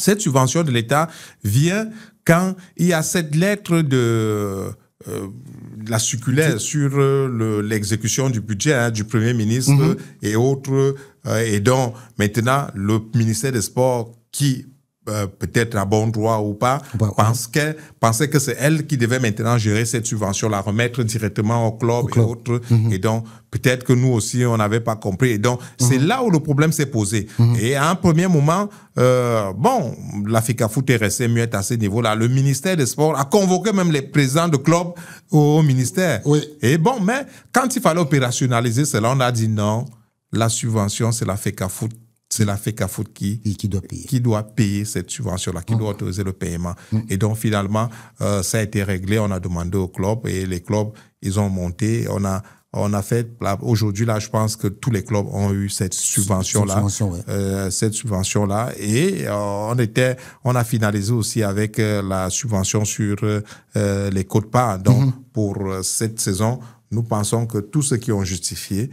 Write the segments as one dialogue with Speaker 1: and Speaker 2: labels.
Speaker 1: Cette subvention de l'État vient quand il y a cette lettre de la circulaire sur l'exécution du budget du Premier ministre et autres, et donc maintenant le ministère des Sports qui peut-être à bon droit ou pas, pensait que c'est elle qui devait maintenant gérer cette subvention, la remettre directement au club et autres. Et donc, peut-être que nous aussi, on n'avait pas compris. Et donc, c'est là où le problème s'est posé. Et à un premier moment, la FECAFOOT est restée muette à ce niveau-là. Le ministère des Sports a convoqué même les présidents de club au ministère.
Speaker 2: Oui.
Speaker 1: Et bon, mais quand il fallait opérationnaliser cela, on a dit non, la subvention, c'est la FECAFOOT. C'est la FECAFOOT qui doit payer cette subvention-là, qui doit autoriser le paiement. Et donc, finalement, ça a été réglé. On a demandé au club et les clubs, ils ont monté. On a fait, aujourd'hui, là, je pense que tous les clubs ont eu cette subvention-là. Cette subvention-là. Et on a finalisé aussi avec la subvention sur les quotes-parts. Donc, pour cette saison, nous pensons que tous ceux qui ont justifié,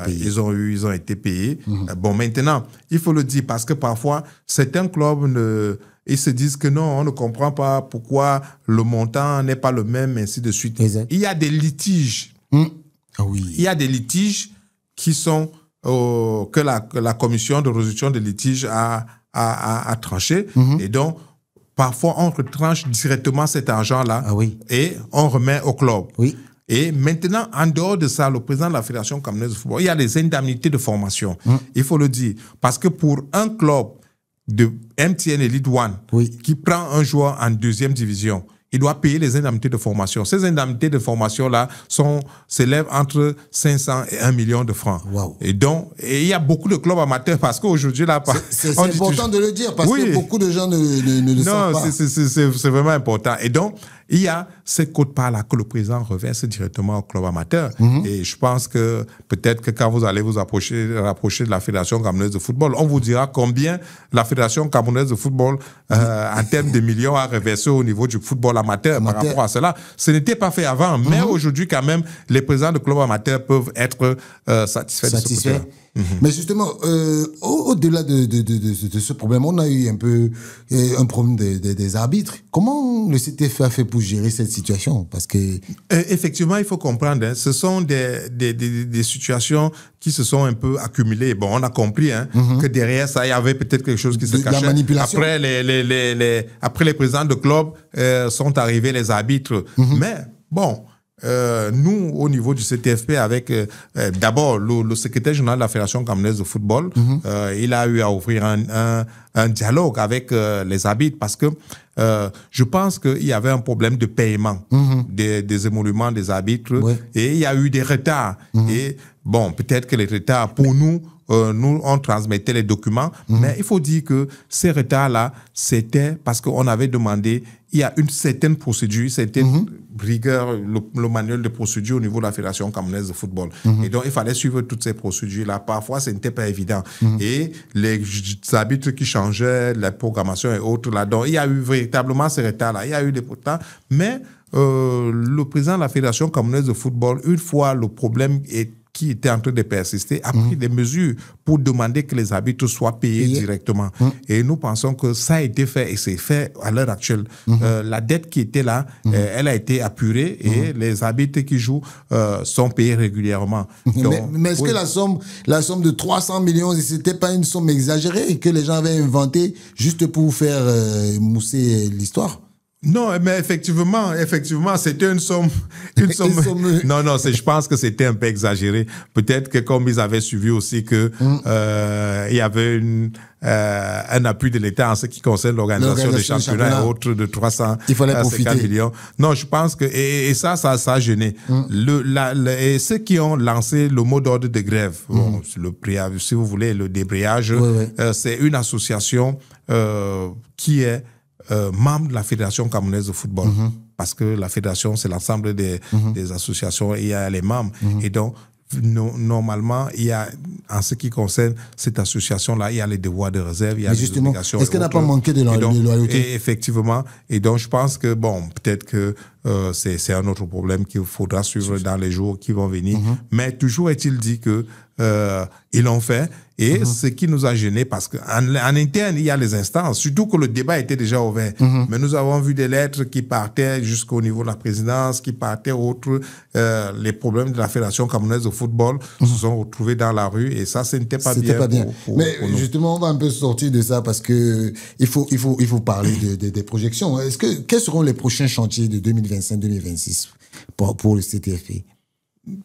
Speaker 1: ils ont été payés. Bon, maintenant, il faut le dire parce que parfois, certains clubs ils se disent que non, on ne comprend pas pourquoi le montant n'est pas le même, ainsi de suite.
Speaker 2: Exact.
Speaker 1: Il y a des litiges. Il y a des litiges qui sont que la commission de résolution des litiges a tranché. Et donc, parfois, on retranche directement cet argent-là et on remet au club. Et maintenant, en dehors de ça, le président de la Fédération camerounaise de football, il y a les indemnités de formation. Il faut le dire. Parce que pour un club de MTN Elite One qui prend un joueur en deuxième division, il doit payer les indemnités de formation. Ces indemnités de formation-là s'élèvent entre 500 et 1 million de francs.
Speaker 2: Wow.
Speaker 1: Et donc, il y a beaucoup de clubs amateurs parce qu'aujourd'hui, là...
Speaker 2: C'est important de le dire parce que beaucoup de gens ne le savent pas.
Speaker 1: Non, c'est vraiment important. Et donc, il y a ces quotes-parts-là que le président reverse directement au club amateur. Et je pense que peut-être que quand vous allez vous rapprocher de la Fédération camerounaise de football, on vous dira combien la Fédération camerounaise de football, en termes de millions, a reversé au niveau du football amateur par rapport à cela. Ce n'était pas fait avant, mais aujourd'hui, quand même, les présidents de clubs amateurs peuvent être satisfaits de ce côté-là.
Speaker 2: Mais justement, au-delà de ce problème, on a eu un peu un problème des arbitres. Comment le CTF a fait pour gérer cette situation? Parce que
Speaker 1: effectivement, il faut comprendre, ce sont des situations qui se sont un peu accumulées. Bon, on a compris que derrière ça, il y avait peut-être quelque chose qui se cachait.
Speaker 2: La manipulation.
Speaker 1: Après les présidents de club sont arrivés les arbitres. Mais bon... nous, au niveau du CTFP, avec d'abord le secrétaire général de la Fédération camerounaise de football, il a eu à ouvrir un dialogue avec les arbitres parce que je pense qu'il y avait un problème de paiement des émoluments des arbitres et il y a eu des retards. Et bon, peut-être que les retards, pour nous, on transmettait les documents, mais il faut dire que ces retards-là, c'était parce qu'on avait demandé, il y a une certaine procédure, une certaine rigueur, le manuel de procédure au niveau de la Fédération camerounaise de football. Et donc, il fallait suivre toutes ces procédures-là. Parfois, ce n'était pas évident. Et les arbitres qui changeaient, la programmation et autres, là, donc, il y a eu véritablement ces retards-là. Il y a eu des retards, mais le président de la Fédération camerounaise de football, une fois le problème qui était en train de persister, a pris des mesures pour demander que les arbitres soient payés directement. Et nous pensons que ça a été fait et c'est fait à l'heure actuelle. La dette qui était là, elle a été apurée et les arbitres qui jouent sont payés régulièrement. Donc,
Speaker 2: mais est-ce que la somme de 300 millions, c'était pas une somme exagérée et que les gens avaient inventé juste pour faire mousser l'histoire?
Speaker 1: Non, mais effectivement, c'était une somme. Non, je pense que c'était un peu exagéré. Peut-être que comme ils avaient suivi aussi que il y avait un appui de l'État en ce qui concerne l'organisation des championnats et autres de 350 millions. Non, je pense que et ça a gêné. Et ceux qui ont lancé le mot d'ordre de grève, bon, le préavis, si vous voulez, le débrayage, c'est une association qui est membre de la Fédération camerounaise de football. Parce que la fédération, c'est l'ensemble des associations et il y a les membres. Et donc, normalement, il y a, en ce qui concerne cette association-là, il y a les devoirs de réserve, il y a les obligations.
Speaker 2: Est-ce qu'elle n'a pas manqué de loyauté?
Speaker 1: Et effectivement. Et donc, je pense que, bon, peut-être que c'est un autre problème qu'il faudra suivre dans les jours qui vont venir. Mais toujours est-il dit que ils l'ont fait Et ce qui nous a gênés, parce qu'en interne, il y a les instances, surtout que le débat était déjà ouvert. Mais nous avons vu des lettres qui partaient jusqu'au niveau de la présidence, qui partaient autres. Les problèmes de la Fédération camerounaise de football se sont retrouvés dans la rue, et ça, ce n'était pas bien.
Speaker 2: Mais pour justement, on va un peu sortir de ça, parce que il faut parler des projections. Quels seront les prochains chantiers de 2025-2026 pour le CTFP?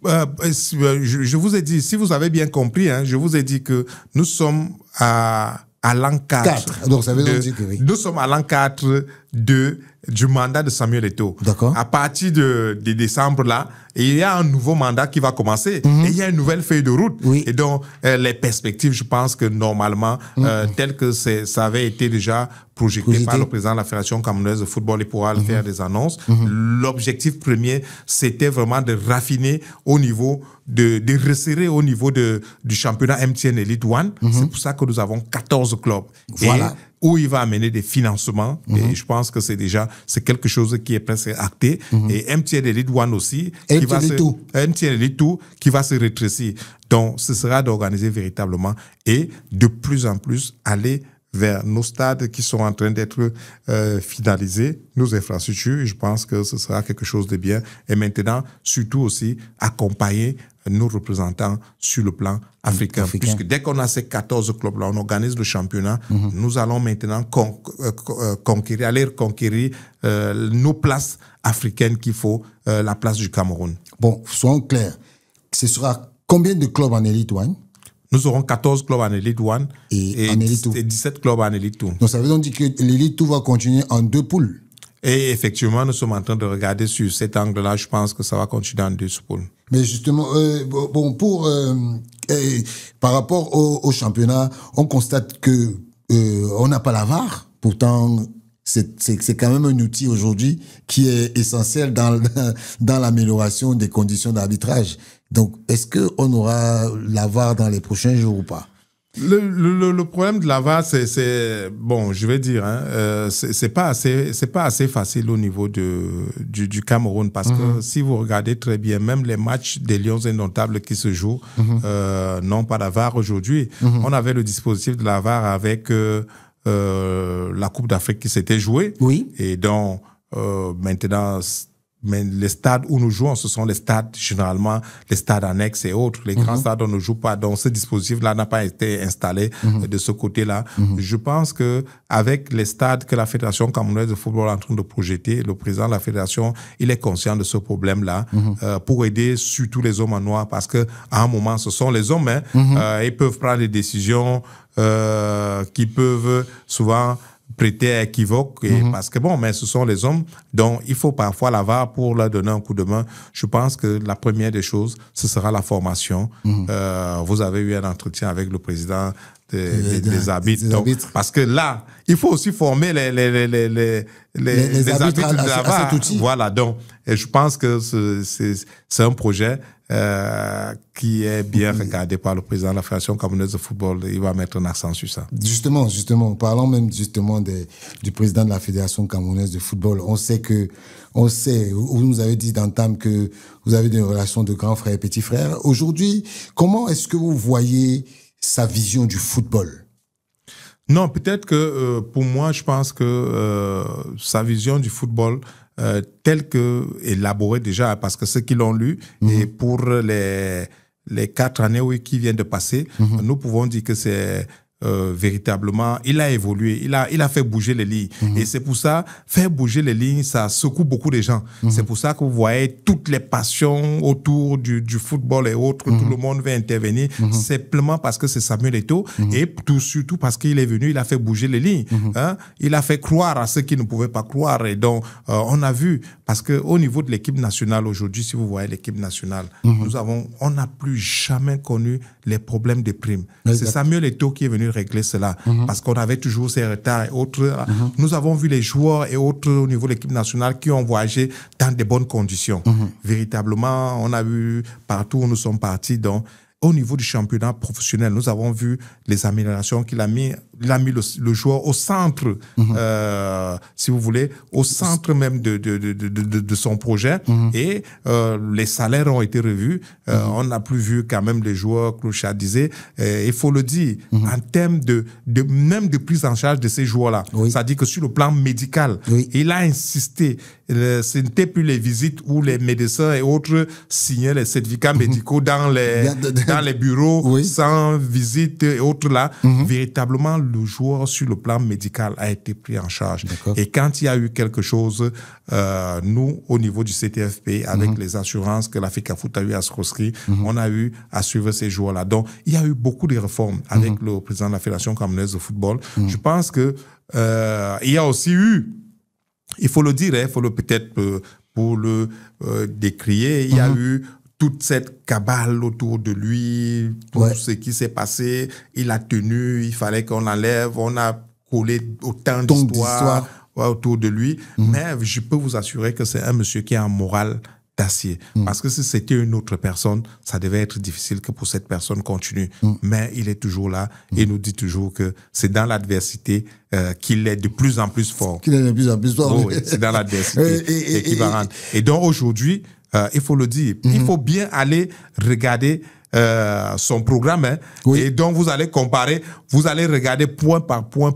Speaker 1: Je vous ai dit, si vous avez bien compris, je vous ai dit que nous sommes à l'an 4.
Speaker 2: Donc ça veut dire que oui.
Speaker 1: Nous sommes à l'an 4 du mandat de Samuel Eto'o.
Speaker 2: D'accord.
Speaker 1: À partir de décembre, là, il y a un nouveau mandat qui va commencer, et il y a une nouvelle feuille de route.
Speaker 2: Oui.
Speaker 1: Et donc, les perspectives, je pense que normalement, telles que ça avait été déjà projeté par le président de la Fédération camerounaise de football, il pourra le faire des annonces. L'objectif premier, c'était vraiment de raffiner au niveau, de resserrer au niveau du championnat MTN Elite One. C'est pour ça que nous avons 14 clubs.
Speaker 2: Voilà.
Speaker 1: Où il va amener des financements. Et je pense que c'est quelque chose qui est presque acté. Et MTN Elite One aussi, MTN Elite 2 qui va se rétrécir. Donc, ce sera d'organiser véritablement et de plus en plus aller vers nos stades qui sont en train d'être finalisés, nos infrastructures. Je pense que ce sera quelque chose de bien. Et maintenant, surtout aussi, accompagner nos représentants sur le plan africain. Puisque dès qu'on a ces 14 clubs-là, on organise le championnat, nous allons maintenant aller conquérir nos places africaines qu'il faut, la place du Cameroun.
Speaker 2: Bon, soyons clairs. Ce sera combien de clubs en Elite One?
Speaker 1: Nous aurons 14 clubs en Elite One et 17 clubs en Elite 2.
Speaker 2: Donc ça veut dire que l'Elite 2 va continuer en 2 poules.
Speaker 1: Et effectivement, nous sommes en train de regarder sur cet angle-là. Je pense que ça va continuer en 2 poules.
Speaker 2: Mais justement, par rapport au championnat, on constate que on n'a pas la VAR. Pourtant, c'est quand même un outil aujourd'hui qui est essentiel dans l'amélioration des conditions d'arbitrage. Donc, est-ce qu'on aura la VAR dans les prochains jours ou pas?
Speaker 1: Le problème de la VAR, bon, je vais dire, c'est pas assez facile au niveau du Cameroun, parce que si vous regardez très bien, même les matchs des Lions indomptables qui se jouent n'ont pas la VAR aujourd'hui. On avait le dispositif de la VAR avec la Coupe d'Afrique qui s'était jouée.
Speaker 2: Oui.
Speaker 1: Et donc, maintenant, mais les stades où nous jouons, ce sont les stades, généralement, les stades annexes et autres. Les grands stades, on ne joue pas. Donc, ce dispositif-là n'a pas été installé de ce côté-là. Je pense que avec les stades que la Fédération camerounaise de football est en train de projeter, le président de la Fédération, il est conscient de ce problème-là pour aider surtout les hommes en noir, parce que à un moment, ce sont les hommes, ils peuvent prendre des décisions qui peuvent souvent prêter à équivoque, parce que mais ce sont les hommes, donc il faut parfois la VAR pour leur donner un coup de main. Je pense que la première des choses, ce sera la formation. Vous avez eu un entretien avec le président des arbitres. Donc, parce que là, il faut aussi former les arbitres de la VAR. Voilà, donc, et je pense que c'est un projet qui est bien regardé par le président de la Fédération camerounaise de football. Il va mettre un accent sur ça.
Speaker 2: Justement, parlons même justement du président de la Fédération camerounaise de football. On sait, vous nous avez dit d'entame que vous avez des relations de grands frères et petits frères. Aujourd'hui, comment est-ce que vous voyez sa vision du football?
Speaker 1: Non, peut-être que pour moi, je pense que sa vision du football, telle que élaborée déjà, parce que ceux qui l'ont lu, et pour les 4 années qui viennent de passer, nous pouvons dire que c'est véritablement, il a évolué, il a fait bouger les lignes. Et c'est pour ça, faire bouger les lignes, ça secoue beaucoup de gens. C'est pour ça que vous voyez toutes les passions autour du football et autres, tout le monde veut intervenir, simplement parce que c'est Samuel Eto'o, et surtout parce qu'il est venu, il a fait bouger les lignes. Il a fait croire à ceux qui ne pouvaient pas croire. Et donc, on a vu, parce qu'au niveau de l'équipe nationale aujourd'hui, si vous voyez l'équipe nationale, on n'a plus jamais connu les problèmes de primes. C'est Samuel Eto'o qui est venu régler cela, parce qu'on avait toujours ces retards et autres. Nous avons vu les joueurs et autres au niveau de l'équipe nationale qui ont voyagé dans de bonnes conditions. Véritablement, on a vu partout où nous sommes partis. Donc, au niveau du championnat professionnel, nous avons vu les améliorations qu'il a mis il a mis le joueur au centre, si vous voulez, au centre même de son projet. Et les salaires ont été revus. On n'a plus vu quand même les joueurs, Clochard disait, il faut le dire, en termes même de prise en charge de ces joueurs-là.
Speaker 2: Oui.
Speaker 1: C'est-à-dire que sur le plan médical, il a insisté. Ce n'était plus les visites où les médecins et autres signaient les certificats médicaux dans les bureaux sans visite et autres là. Véritablement, le joueur sur le plan médical a été pris en charge. Et quand il y a eu quelque chose, nous, au niveau du CTFP, avec les assurances que la FECAFOOT a eu à se proscrire, on a eu à suivre ces joueurs-là. Donc, il y a eu beaucoup de réformes avec le président de la Fédération camerounaise de football. Je pense que il y a aussi eu, il faut le dire, il faut le peut-être pour le décrier, il y a eu toute cette cabale autour de lui, tout ce qui s'est passé, il a tenu, il fallait qu'on l'enlève, on a collé autant d'histoires autour de lui, mais je peux vous assurer que c'est un monsieur qui a un moral d'acier. Parce que si c'était une autre personne, ça devait être difficile que pour cette personne continue. Mais il est toujours là et nous dit toujours que c'est dans l'adversité qu'il est de plus en plus fort.
Speaker 2: Qu'il est de plus en plus fort.
Speaker 1: Oui, c'est dans l'adversité et qui va rendre. Et donc aujourd'hui, il faut le dire, il faut bien aller regarder son programme. Et donc vous allez comparer, vous allez regarder point par point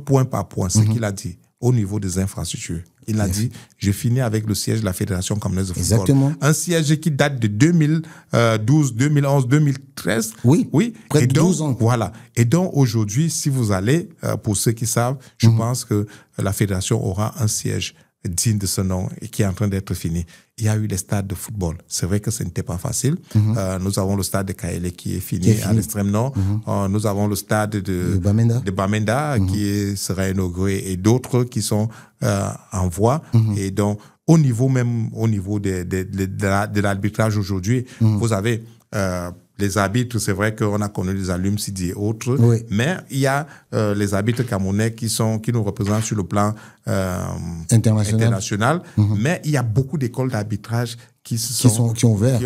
Speaker 1: ce qu'il a dit au niveau des infrastructures. Il a dit, je finis avec le siège de la Fédération camerounaise de football.
Speaker 2: Exactement.
Speaker 1: Un siège qui date de 2012, 2011, 2013.
Speaker 2: Oui, près de 12 ans.
Speaker 1: Voilà. Et donc, aujourd'hui, si vous allez, pour ceux qui savent, je pense que la Fédération aura un siège digne de ce nom et qui est en train d'être fini. Il y a eu les stades de football. C'est vrai que ce n'était pas facile. Nous avons le stade de Kaélé qui est fini à l'extrême nord. Nous avons le stade de Bamenda qui sera inauguré et d'autres qui sont en voie. Et donc, au niveau de l'arbitrage aujourd'hui, vous avez les arbitres, c'est vrai qu'on a connu les Alum Sidi et autres, mais il y a les arbitres camerounais qui nous représentent sur le plan international. Mais il y a beaucoup d'écoles d'arbitrage qui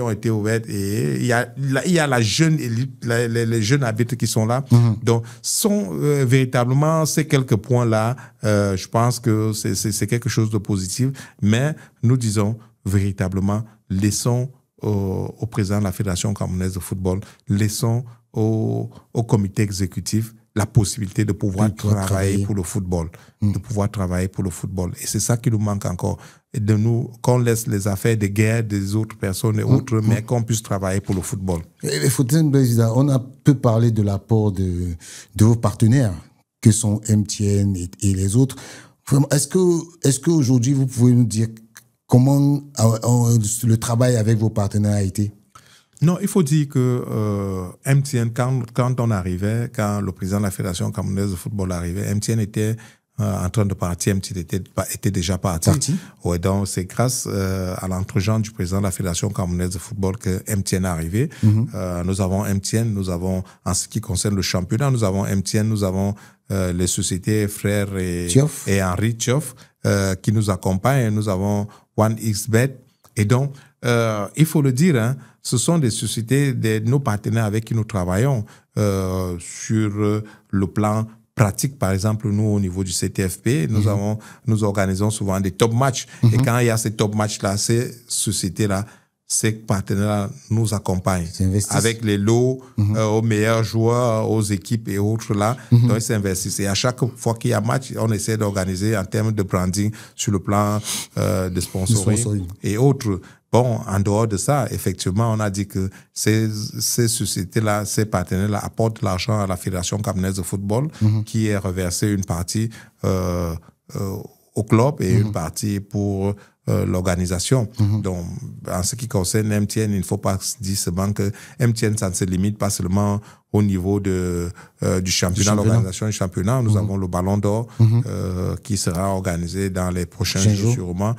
Speaker 1: ont été ouvertes et il y a la jeune élite, les jeunes arbitres qui sont là. Donc, sont véritablement ces quelques points-là. Je pense que c'est quelque chose de positif, mais nous disons véritablement, laissons au président de la Fédération camerounaise de football, laissons au comité exécutif la possibilité de pouvoir travailler pour le football, de pouvoir travailler pour le football. Et c'est ça qui nous manque encore. Et de nous, qu'on laisse les affaires de guerre des autres personnes et autres, mais qu'on puisse travailler pour le football.
Speaker 2: Président, on a peu parlé de l'apport de vos partenaires, que sont MTN et les autres. Est-ce qu'aujourd'hui, vous pouvez nous dire comment le travail avec vos partenaires a été?
Speaker 1: Non, il faut dire que MTN, quand on arrivait, quand le président de la Fédération camerounaise de football arrivait, MTN était en train de partir, MTN était déjà parti. Ouais, donc c'est grâce à l'entregent du président de la Fédération camerounaise de football que MTN est arrivé. Nous avons MTN, nous avons, en ce qui concerne le championnat, nous avons MTN, nous avons les sociétés Frères et Henri Tioff qui nous accompagnent. Nous avons OneXBet. Et donc, il faut le dire, ce sont des sociétés, nos partenaires avec qui nous travaillons sur le plan pratique. Par exemple, nous, au niveau du CTFP, nous organisons souvent des top matchs. Et quand il y a ces top matchs-là, ces sociétés-là, ces partenaires nous accompagnent avec les lots aux meilleurs joueurs, aux équipes et autres là. Donc, ils s'investissent. Et à chaque fois qu'il y a match, on essaie d'organiser en termes de branding sur le plan de sponsoring et autres. Bon, en dehors de ça, effectivement, on a dit que ces sociétés-là, ces partenaires-là apportent l'argent à la Fédération camerounaise de football qui est reversé une partie au club et une partie pour l'organisation. Donc, en ce qui concerne MTN, il ne faut pas dire seulement que MTN, ça ne se limite pas seulement au niveau du championnat, l'organisation du championnat. Nous avons le Ballon d'Or qui sera organisé dans les prochains jours sûrement.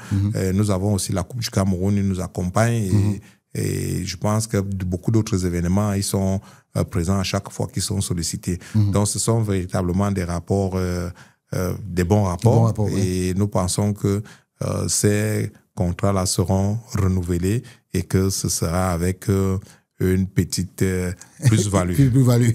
Speaker 1: Nous avons aussi la Coupe du Cameroun, ils nous accompagnent et je pense que beaucoup d'autres événements, ils sont présents à chaque fois qu'ils sont sollicités. Donc, ce sont véritablement des rapports, des bons rapports. Et nous pensons que ces contrats-là seront renouvelés et que ce sera avec une petite plus-value.
Speaker 2: Plus-value.